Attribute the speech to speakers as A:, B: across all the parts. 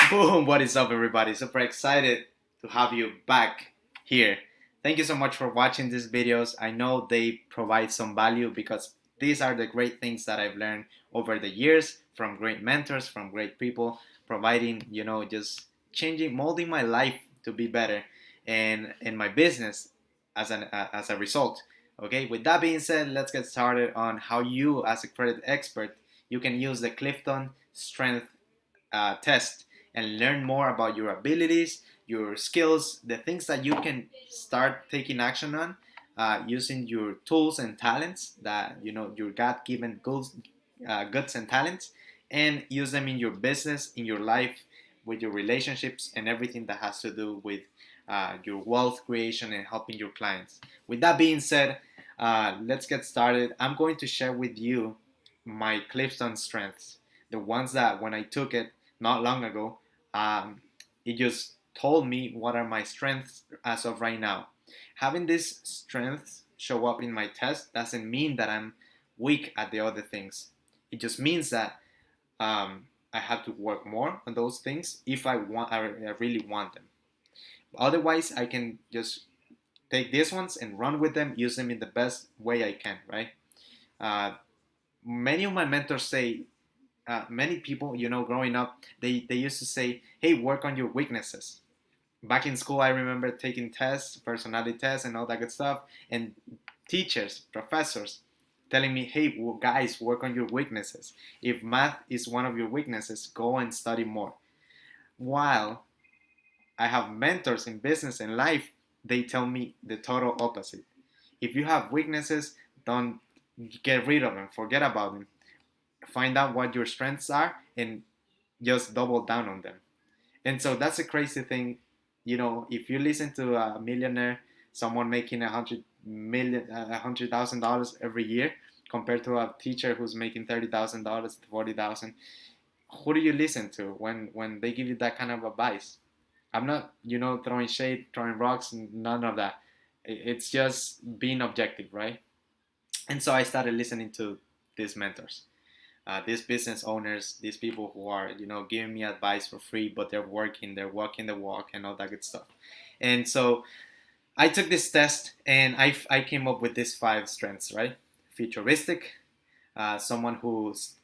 A: Boom! What is up, everybody? Super excited to have you back here. Thank you so much for watching these videos. I know they provide some value because these are the great things that I've learned over the years from great mentors, from great people, providing, just changing, molding my life to be better and my business as a result. Okay, with that being said, let's get started on how you, as a credit expert, you can use the Clifton Strength test and learn more about your abilities, your skills, the things that you can start taking action on using your tools and talents that your God-given goods and talents, and use them in your business, in your life, with your relationships, and everything that has to do with your wealth creation and helping your clients. With that being said, let's get started. I'm going to share with you my Clifton strengths, the ones that when I took it not long ago, it just told me what are my strengths as of right now. Having these strengths show up in my test doesn't mean that I'm weak at the other things. It just means that I have to work more on those things if I really want them. Otherwise, I can just take these ones and run with them, use them in the best way I can, right? Uh, Many of my mentors say, many people, growing up, they used to say, hey, work on your weaknesses. Back in school, I remember taking tests, personality tests, and all that good stuff, and teachers, professors telling me, hey, guys, work on your weaknesses. If math is one of your weaknesses, go and study more. While I have mentors in business and life, they tell me the total opposite. If you have weaknesses, don't get rid of them, forget about them. Find out what your strengths are and just double down on them. And so that's a crazy thing. If you listen to a millionaire, someone making $100,000 every year, compared to a teacher who's making $30,000 to 40,000, who do you listen to when they give you that kind of advice? I'm not, throwing shade, throwing rocks, none of that. It's just being objective, right? And so I started listening to these mentors, these business owners, these people who are, giving me advice for free, but they're walking the walk and all that good stuff. And so I took this test and I came up with these five strengths, right? Futuristic, someone who is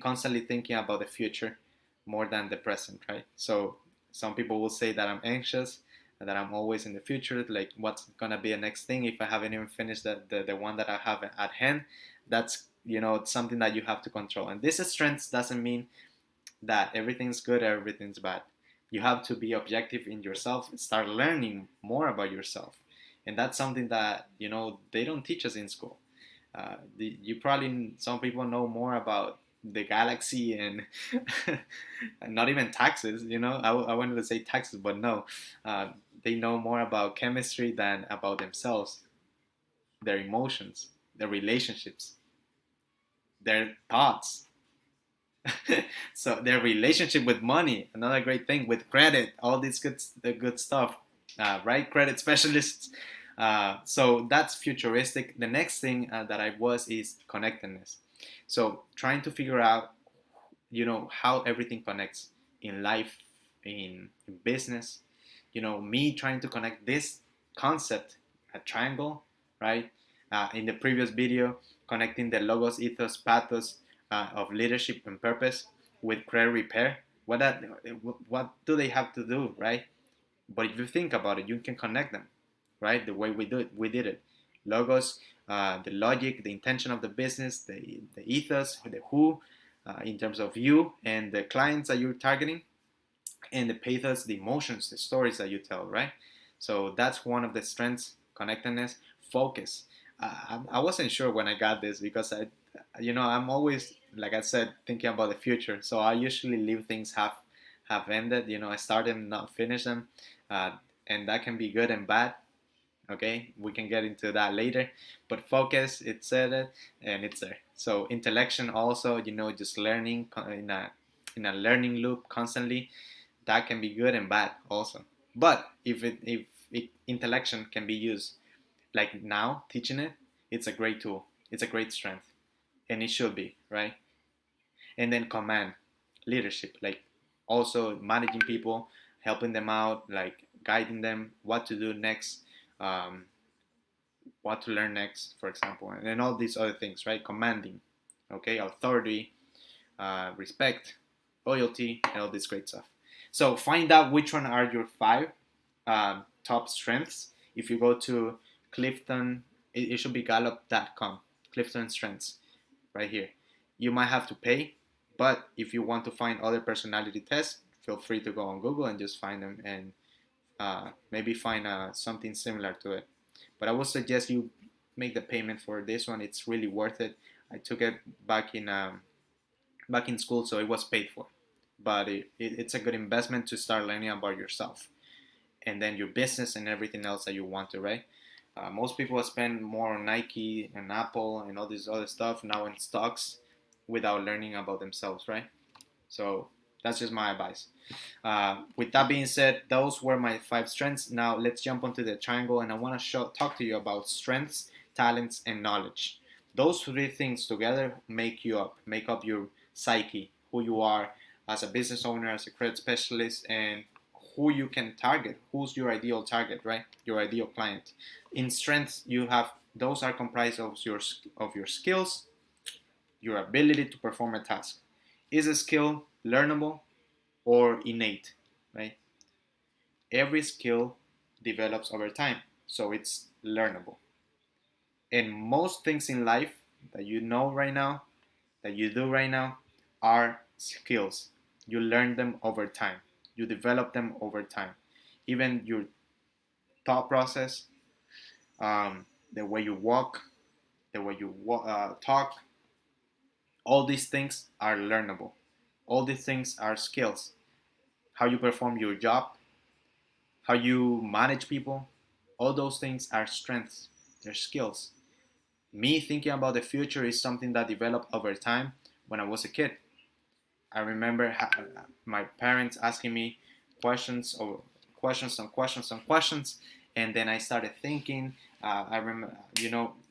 A: constantly thinking about the future more than the present, right? So some people will say that I'm anxious, that I'm always in the future, like what's gonna be the next thing if I haven't even finished the one that I have at hand. That's something that you have to control. And this strength doesn't mean that everything's good or everything's bad. You have to be objective in yourself and start learning more about yourself. And that's something that they don't teach us in school. You probably, some people know more about the galaxy and not even taxes. I wanted to say taxes, but no. They know more about chemistry than about themselves, their emotions, their relationships, their thoughts. So their relationship with money, another great thing, with credit, all this good stuff, right? Credit specialists. So that's futuristic. The next thing that I was is connectedness. So trying to figure out, how everything connects in life, in business. Me trying to connect this concept, a triangle, right? In the previous video, connecting the logos, ethos, pathos of leadership and purpose with credit repair. What do they have to do, right? But if you think about it, you can connect them, right? The way we did it. Logos, the logic, the intention of the business, the ethos, the who, in terms of you and the clients that you're targeting, and the pathos, the emotions, the stories that you tell, right? So that's one of the strengths, connectedness, focus. I wasn't sure when I got this because I'm always, like I said, thinking about the future. So I usually leave things half ended. I start them, not finish them, uh, and that can be good and bad. Okay, we can get into that later. But focus, it's there and it's there. So intellection also, just learning in a learning loop constantly. That can be good and bad also. But if intellection can be used, like now teaching it, it's a great tool. It's a great strength, and it should be, right. And then command, leadership, like Also managing people, helping them out, like guiding them what to do next, um, what to learn next, for example, and then all these other things, right? Commanding, okay, authority, respect, loyalty, and all this great stuff. So find out which one are your five top strengths. If you go to Clifton, it should be gallup.com, Clifton Strengths, right here. You might have to pay, but if you want to find other personality tests, feel free to go on Google and just find them and maybe find something similar to it. But I would suggest you make the payment for this one. It's really worth it. I took it back in school, so it was paid for. But it's a good investment to start learning about yourself and then your business and everything else that you want to, right? Most people spend more on Nike and Apple and all this other stuff now in stocks without learning about themselves, right? So that's just my advice. With that being said, those were my five strengths. Now let's jump onto the triangle, and I want to talk to you about strengths, talents, and knowledge. Those three things together make up your psyche, who you are as a business owner, as a credit specialist, and who you can target, who's your ideal target, right? Your ideal client. In strengths, you have those are comprised of your skills, your ability to perform a task. Is a skill learnable or innate, right? Every skill develops over time, so it's learnable. And most things in life that you know right now, that you do right now, are skills. You learn them over time. You develop them over time. Even your thought process, the way you walk, the way you talk, all these things are learnable. All these things are skills. How you perform your job, how you manage people, all those things are strengths. They're skills. Me thinking about the future is something that developed over time when I was a kid. I remember my parents asking me questions or questions, and then I started thinking. I remember,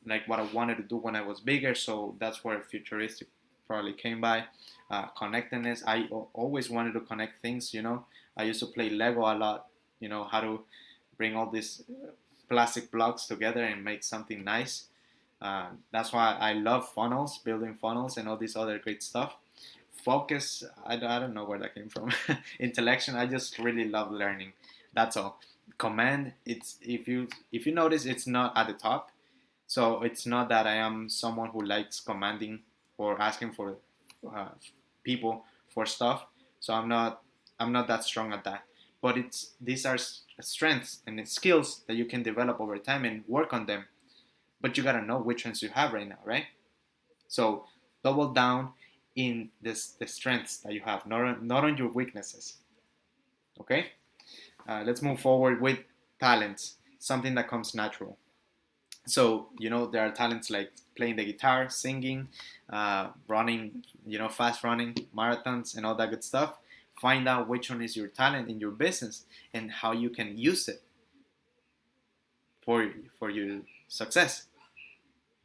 A: like what I wanted to do when I was bigger. So that's where futuristic probably came by. Connectedness. I always wanted to connect things. I used to play Lego a lot. How to bring all these plastic blocks together and make something nice. That's why I love funnels, building funnels, and all this other great stuff. Focus, I don't know where that came from. Intellection, I just really love learning. That's all. Command, it's if you notice, it's not at the top. So it's not that I am someone who likes commanding or asking for uh, people for stuff. So I'm not that strong at that. But these are strengths and skills that you can develop over time and work on them. But you gotta know which ones you have right now, right? So double down in the strengths that you have, not on your weaknesses. Okay. Let's move forward with talents, something that comes natural. So there are talents like playing the guitar, singing, running, fast running, marathons, and all that good stuff. Find out which one is your talent in your business and how you can use it for your success.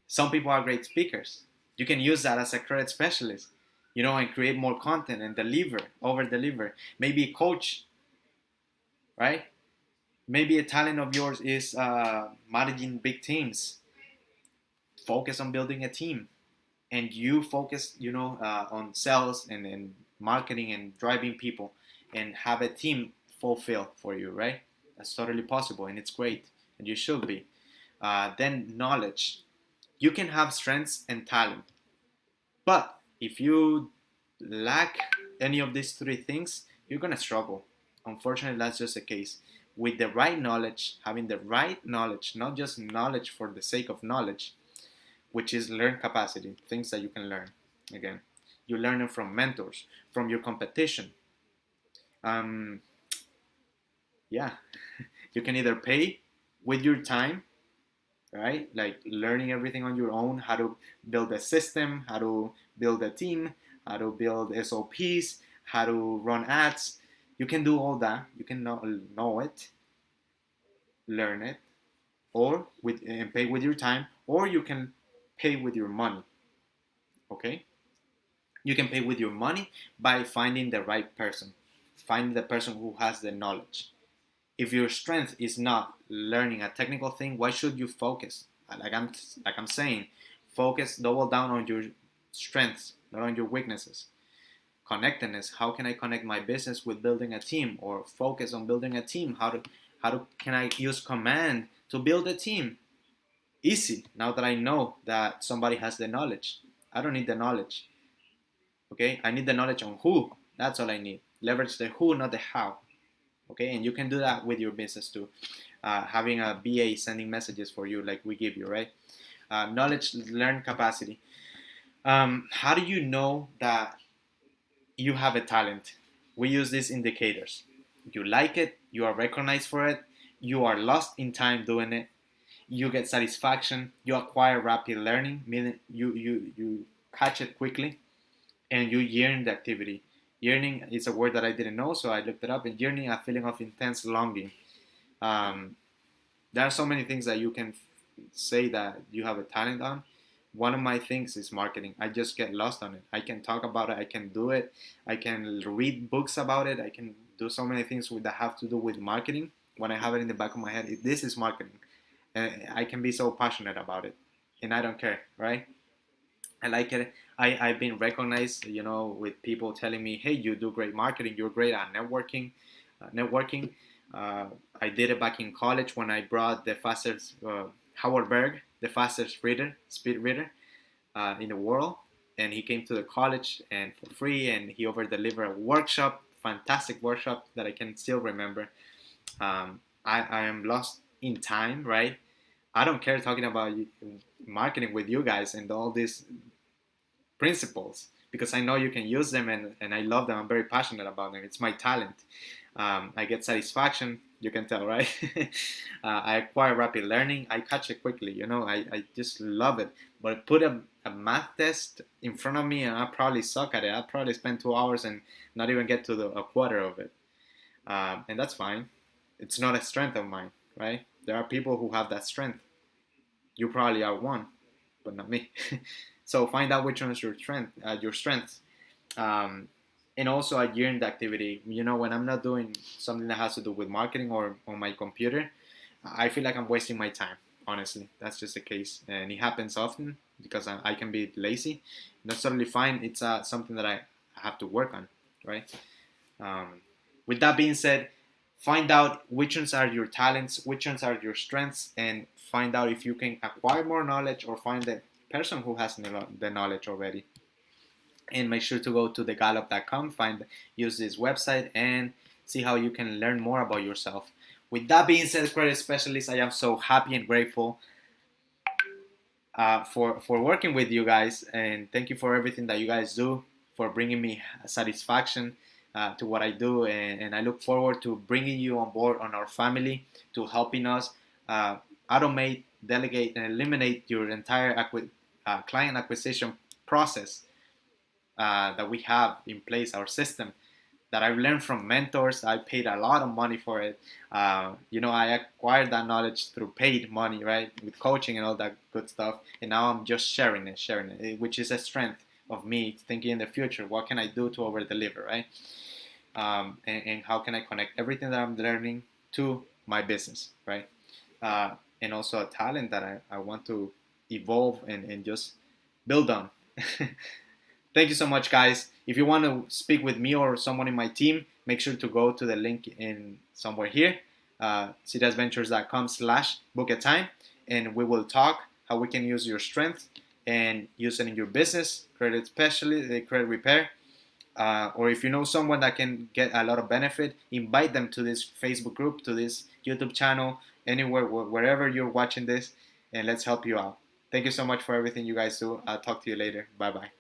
A: Some people are great speakers. You can use that as a credit specialist, and create more content and over deliver. Maybe a coach, right? Maybe a talent of yours is managing big teams. Focus on building a team, and you focus, on sales and marketing and driving people, and have a team fulfill for you, right? That's totally possible, and it's great, and you should be. Then knowledge. You can have strengths and talent, but if you lack any of these three things, you're gonna struggle. Unfortunately, that's just the case. With the right knowledge, having the right knowledge, not just knowledge for the sake of knowledge, which is learn capacity, things that you can learn. Again, you learn it from mentors, from your competition. Um, yeah, you can either pay with your time, right? Like learning everything on your own, how to build a system, how to build a team, how to build SOPs, how to run ads. You can do all that. You can know it, learn it, or and pay with your time, or you can pay with your money. Okay? You can pay with your money by finding the right person. find the person who has the knowledge. If your strength is not learning a technical thing, why should you focus? Like I'm saying, focus, double down on your strengths, not on your weaknesses. Connectedness, how can I connect my business with building a team, or focus on building a team? Can I use command to build a team? Easy, now that I know that somebody has the knowledge. I don't need the knowledge. Okay, I need the knowledge on who. That's all I need. Leverage the who, not the how. Okay, and you can do that with your business too. Having a BA sending messages for you, like we give you, right? Knowledge, learn capacity. How do you know that you have a talent? We use these indicators. You like it, you are recognized for it, you are lost in time doing it, you get satisfaction, you acquire rapid learning, meaning you catch it quickly, and you yearn the activity. Yearning is a word that I didn't know, so I looked it up. And yearning, a feeling of intense longing. Um, there are so many things that you can say that you have a talent on. One of my things is marketing. I just get lost on it. I can talk about it. I can do it. I can read books about it. I can do so many things that have to do with marketing. When I have it in the back of my head, this is marketing, and I can be so passionate about it, and I don't care, right? I like it. I've been recognized, with people telling me, hey, you do great marketing. You're great at networking. I did it back in college when I brought the fastest, Howard Berg, the fastest speed reader in the world. And he came to the college and for free, and he over delivered a workshop, fantastic workshop that I can still remember. I am lost in time, right? I don't care talking about marketing with you guys and all these principles, because I know you can use them, and I love them. I'm very passionate about them. It's my talent. I get satisfaction. You can tell, right? I acquire rapid learning. I catch it quickly. I just love it. But put a math test in front of me, and I probably suck at it. I probably spend 2 hours and not even get to a quarter of it. And that's fine. It's not a strength of mine, right? There are people who have that strength. You probably are one, but not me. So find out which one is your strength. And also I yearn the activity. When I'm not doing something that has to do with marketing or on my computer, I feel like I'm wasting my time. Honestly, that's just the case, and it happens often because I can be lazy. That's totally fine. It's something that I have to work on, right? Um, with that being said, find out which ones are your talents, which ones are your strengths, and find out if you can acquire more knowledge or find the person who has the knowledge already. And make sure to go to thegallup.com, use this website, and see how you can learn more about yourself. With that being said, credit specialist, I am so happy and grateful for working with you guys, and thank you for everything that you guys do, for bringing me satisfaction to what I do, and I look forward to bringing you on board on our family, to helping us automate, delegate, and eliminate your entire client acquisition process that we have in place, our system that I've learned from mentors. I paid a lot of money for it. I acquired that knowledge through paid money, right, with coaching and all that good stuff. And now I'm just sharing it, which is a strength of me thinking in the future. What can I do to over deliver, right? And how can I connect everything that I'm learning to my business, right? And also a talent that I want to evolve and just build on. Thank you so much, guys. If you want to speak with me or someone in my team, make sure to go to the link in somewhere here, cdsventures.com/book a time, and we will talk how we can use your strength and use it in your business, credit specialist, credit repair, or if you know someone that can get a lot of benefit, invite them to this Facebook group, to this YouTube channel, anywhere, wherever you're watching this, and let's help you out. Thank you so much for everything you guys do. I'll talk to you later. Bye-bye.